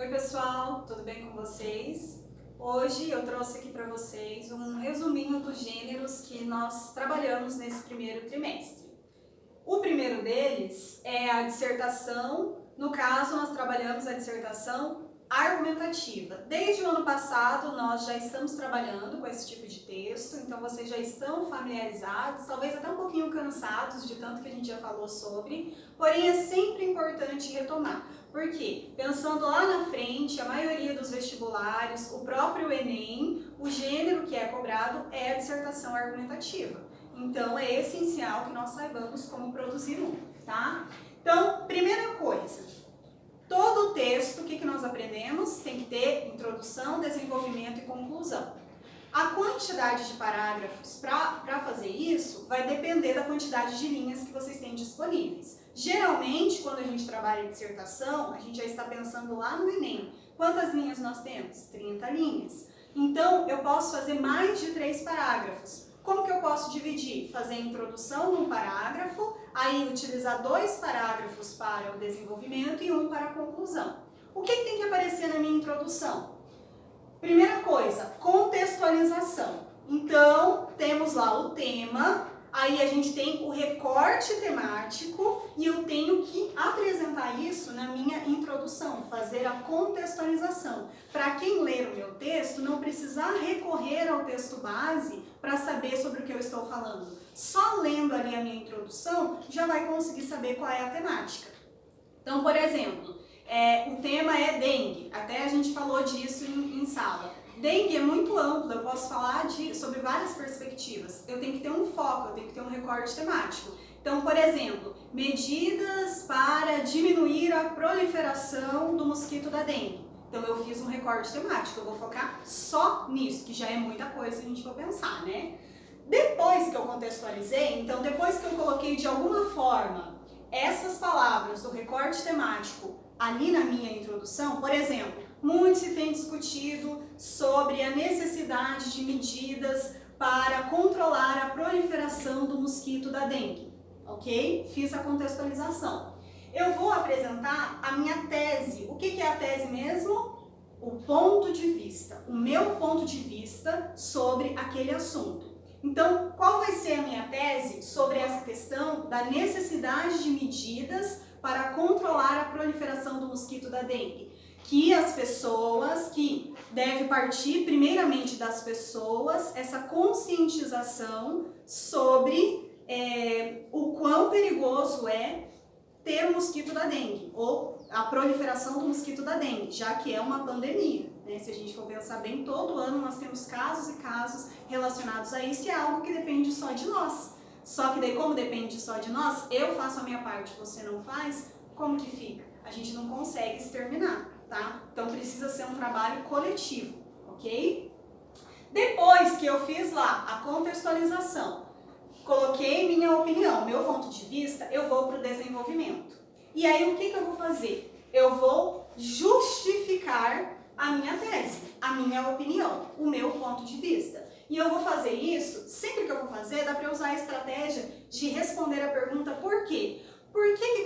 Oi pessoal, tudo bem com vocês? Hoje eu trouxe aqui para vocês um resuminho dos gêneros que nós trabalhamos nesse primeiro trimestre. O primeiro deles é a dissertação, no caso nós trabalhamos a dissertação argumentativa. Desde o ano passado nós já estamos trabalhando com esse tipo de texto, então vocês já estão familiarizados, talvez até um pouquinho cansados de tanto que a gente já falou sobre, porém é sempre importante retomar. Porque, pensando lá na frente, a maioria dos vestibulares, o próprio Enem, o gênero que é cobrado é a dissertação argumentativa. Então, é essencial que nós saibamos como produzir um, tá? Então, primeira coisa, todo o texto, o que nós aprendemos? Tem que ter introdução, desenvolvimento e conclusão. A quantidade de parágrafos para fazer isso vai depender da quantidade de linhas que vocês têm disponíveis. Geralmente, quando a gente trabalha em dissertação, a gente já está pensando lá no Enem. Quantas linhas nós temos? 30 linhas. Então, eu posso fazer mais de 3 parágrafos. Como que eu posso dividir? Fazer a introdução num parágrafo, aí utilizar 2 parágrafos para o desenvolvimento e 1 para a conclusão. O que tem que aparecer na minha introdução? Primeira coisa, contextualização. Então, temos lá o tema, aí a gente tem o recorte temático e eu tenho que apresentar isso na minha introdução, fazer a contextualização. Para quem ler o meu texto, não precisar recorrer ao texto base para saber sobre o que eu estou falando. Só lendo ali a minha introdução, já vai conseguir saber qual é a temática. Então, por exemplo, o tema é dengue, até a gente falou disso em sala. Dengue é muito amplo, eu posso falar sobre várias perspectivas. Eu tenho que ter um foco, eu tenho que ter um recorte temático. Então, por exemplo, medidas para diminuir a proliferação do mosquito da dengue. Então, eu fiz um recorte temático, eu vou focar só nisso, que já é muita coisa se a gente for pensar, né? Depois que eu contextualizei, então depois que eu coloquei de alguma forma essas palavras do recorte temático ali na minha introdução, por exemplo, muito se tem discutido sobre a necessidade de medidas para controlar a proliferação do mosquito da dengue, ok? Fiz a contextualização. Eu vou apresentar a minha tese. O que é a tese mesmo? O ponto de vista, o meu ponto de vista sobre aquele assunto. Então, qual vai ser a minha tese sobre essa questão da necessidade de medidas para controlar a proliferação do mosquito da dengue? Que as pessoas, que deve partir primeiramente das pessoas, essa conscientização sobre o quão perigoso é ter o mosquito da dengue, ou a proliferação do mosquito da dengue, já que é uma pandemia. Né? Se a gente for pensar bem, todo ano nós temos casos e casos relacionados a isso e é algo que depende só de nós. Só que daí, como depende só de nós, eu faço a minha parte, você não faz, como que fica? A gente não consegue exterminar, tá? Então precisa ser um trabalho coletivo, ok? Depois que eu fiz lá a contextualização, coloquei minha opinião, meu ponto de vista, eu vou para o desenvolvimento. E aí o que eu vou fazer? Eu vou justificar a minha tese, a minha opinião, o meu ponto de vista. E eu vou fazer isso, sempre que eu vou fazer, dá para usar a estratégia de responder a pergunta por quê? Por que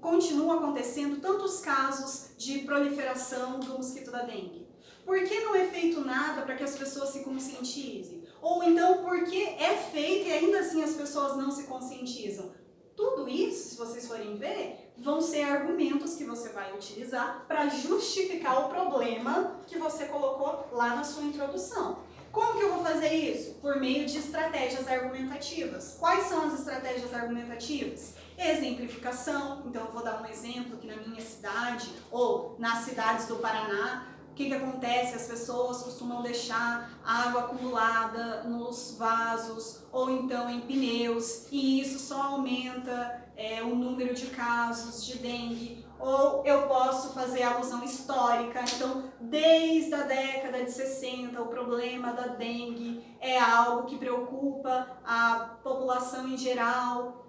continuam acontecendo tantos casos de proliferação do mosquito da dengue? Por que não é feito nada para que as pessoas se conscientizem? Ou então, por que é feito e ainda assim as pessoas não se conscientizam? Tudo isso, se vocês forem ver, vão ser argumentos que você vai utilizar para justificar o problema que você colocou lá na sua introdução. Como que eu vou fazer isso? Por meio de estratégias argumentativas. Quais são as estratégias argumentativas? Exemplificação. Então, eu vou dar um exemplo que na minha cidade ou nas cidades do Paraná, o que acontece? As pessoas costumam deixar água acumulada nos vasos ou então em pneus e isso só aumenta o número de casos de dengue. Ou eu posso fazer alusão histórica, então desde a década de 60 o problema da dengue é algo que preocupa a população em geral.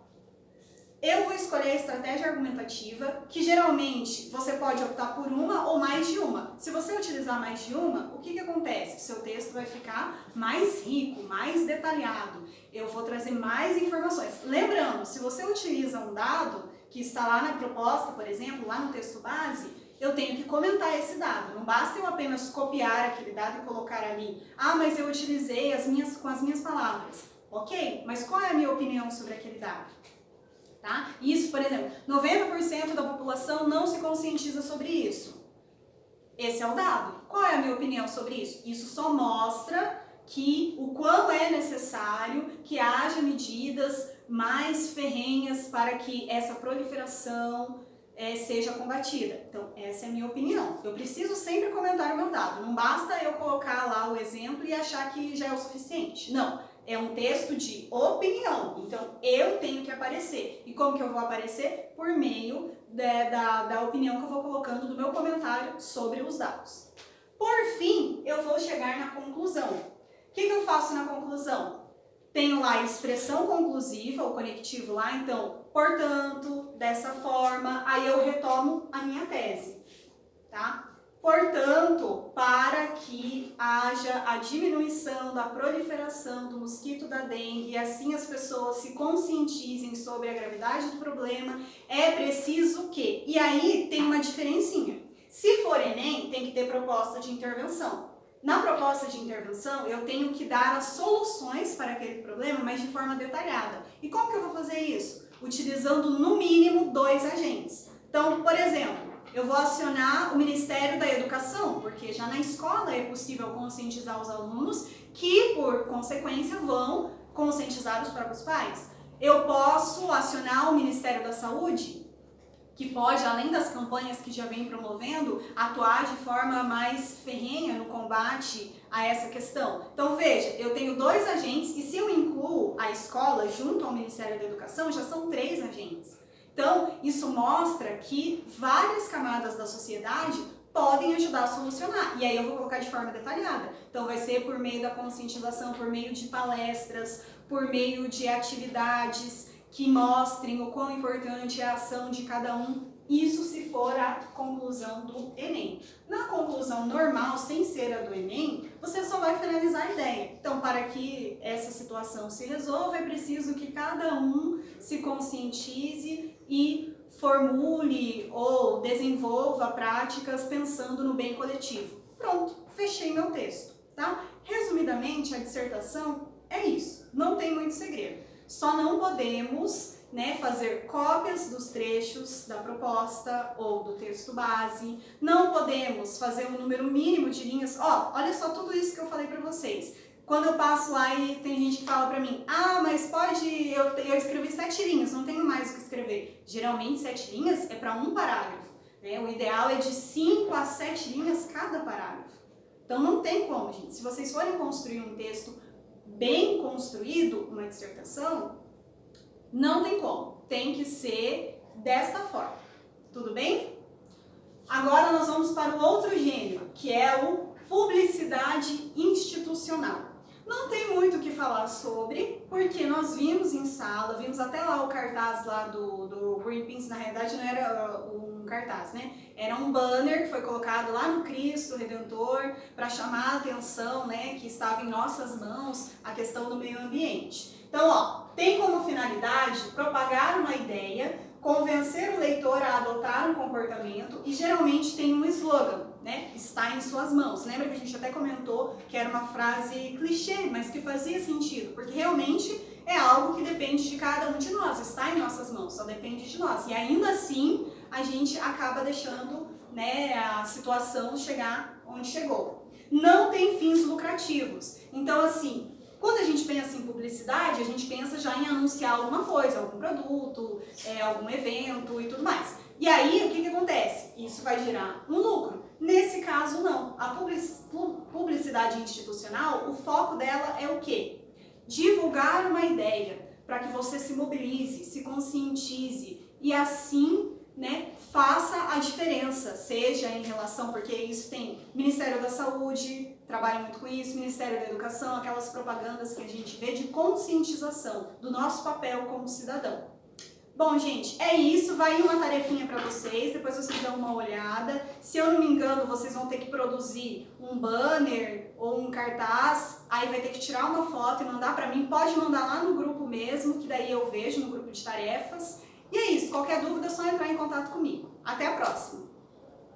Eu vou escolher a estratégia argumentativa, que geralmente você pode optar por uma ou mais de uma. Se você utilizar mais de uma, o que acontece? O seu texto vai ficar mais rico, mais detalhado. Eu vou trazer mais informações. Lembrando, se você utiliza um dado que está lá na proposta, por exemplo, lá no texto base, eu tenho que comentar esse dado. Não basta eu apenas copiar aquele dado e colocar ali. Ah, mas eu utilizei com as minhas palavras. Ok, mas qual é a minha opinião sobre aquele dado? Tá? Isso, por exemplo, 90% da população não se conscientiza sobre isso. Esse é o dado. Qual é a minha opinião sobre isso? Isso só mostra que o quão é necessário que haja medidas mais ferrenhas para que essa proliferação seja combatida. Então, essa é a minha opinião. Eu preciso sempre comentar o meu dado. Não basta eu colocar lá o exemplo e achar que já é o suficiente. Não. É um texto de opinião. Então, eu tenho que aparecer. E como que eu vou aparecer? Por meio da opinião que eu vou colocando no meu comentário sobre os dados. Por fim, eu vou chegar na conclusão. O que eu faço na conclusão? Tenho lá a expressão conclusiva, o conectivo lá, então, portanto, dessa forma, aí eu retomo a minha tese, tá? Portanto, para que haja a diminuição da proliferação do mosquito da dengue e assim as pessoas se conscientizem sobre a gravidade do problema, é preciso que... E aí tem uma diferencinha. Se for Enem, tem que ter proposta de intervenção. Na proposta de intervenção, eu tenho que dar as soluções para aquele problema, mas de forma detalhada. E como que eu vou fazer isso? Utilizando no mínimo 2 agentes. Então, por exemplo, eu vou acionar o Ministério da Educação, porque já na escola é possível conscientizar os alunos que, por consequência, vão conscientizar os próprios pais. Eu posso acionar o Ministério da Saúde, que pode, além das campanhas que já vem promovendo, atuar de forma mais ferrenha no combate a essa questão. Então, veja, eu tenho 2 agentes e se eu incluo a escola junto ao Ministério da Educação, já são 3 agentes. Então, isso mostra que várias camadas da sociedade podem ajudar a solucionar. E aí eu vou colocar de forma detalhada. Então, vai ser por meio da conscientização, por meio de palestras, por meio de atividades que mostrem o quão importante é a ação de cada um. Isso se for a conclusão do Enem. Na conclusão normal, sem ser a do Enem, você só vai finalizar a ideia. Então, para que essa situação se resolva, é preciso que cada um se conscientize e formule ou desenvolva práticas pensando no bem coletivo. Pronto, fechei meu texto, tá? Resumidamente, a dissertação é isso. Não tem muito segredo. Só não podemos, fazer cópias dos trechos da proposta ou do texto base. Não podemos fazer um número mínimo de linhas. Olha só tudo isso que eu falei para vocês. Quando eu passo lá e tem gente que fala para mim, mas eu escrevi 7 linhas, não tenho mais o que escrever. Geralmente 7 linhas é para um parágrafo. O ideal é de 5 a 7 linhas cada parágrafo. Então não tem como, gente. Se vocês forem construir um texto bem construído, uma dissertação, não tem como. Tem que ser desta forma. Tudo bem? Agora nós vamos para o outro gênero, que é o publicidade institucional. Não tem muito o que falar sobre, porque nós vimos em sala, vimos até lá o cartaz lá do Greenpeace, na realidade não era um cartaz, Era um banner que foi colocado lá no Cristo Redentor para chamar a atenção, que estava em nossas mãos a questão do meio ambiente. Então, tem como finalidade propagar uma ideia, convencer o leitor a adotar um comportamento e geralmente tem um slogan, está em suas mãos. Lembra que a gente até comentou que era uma frase clichê, mas que fazia sentido, porque realmente é algo que depende de cada um de nós, está em nossas mãos, só depende de nós. E ainda assim, a gente acaba deixando a situação chegar onde chegou. Não tem fins lucrativos. Então, assim, quando a gente pensa em publicidade, a gente pensa já em anunciar alguma coisa, algum produto, algum evento e tudo mais. E aí, o que acontece? Isso vai gerar um lucro. Nesse caso, não. A publicidade institucional, o foco dela é o quê? Divulgar uma ideia para que você se mobilize, se conscientize e assim faça a diferença, seja em relação, porque isso tem Ministério da Saúde, trabalha muito com isso, Ministério da Educação, aquelas propagandas que a gente vê de conscientização do nosso papel como cidadão. Bom, gente, é isso, vai uma tarefinha para vocês, depois vocês dão uma olhada. Se eu não me engano, vocês vão ter que produzir um banner ou um cartaz, aí vai ter que tirar uma foto e mandar para mim, pode mandar lá no grupo mesmo, que daí eu vejo no grupo de tarefas. E é isso, qualquer dúvida é só entrar em contato comigo. Até a próxima!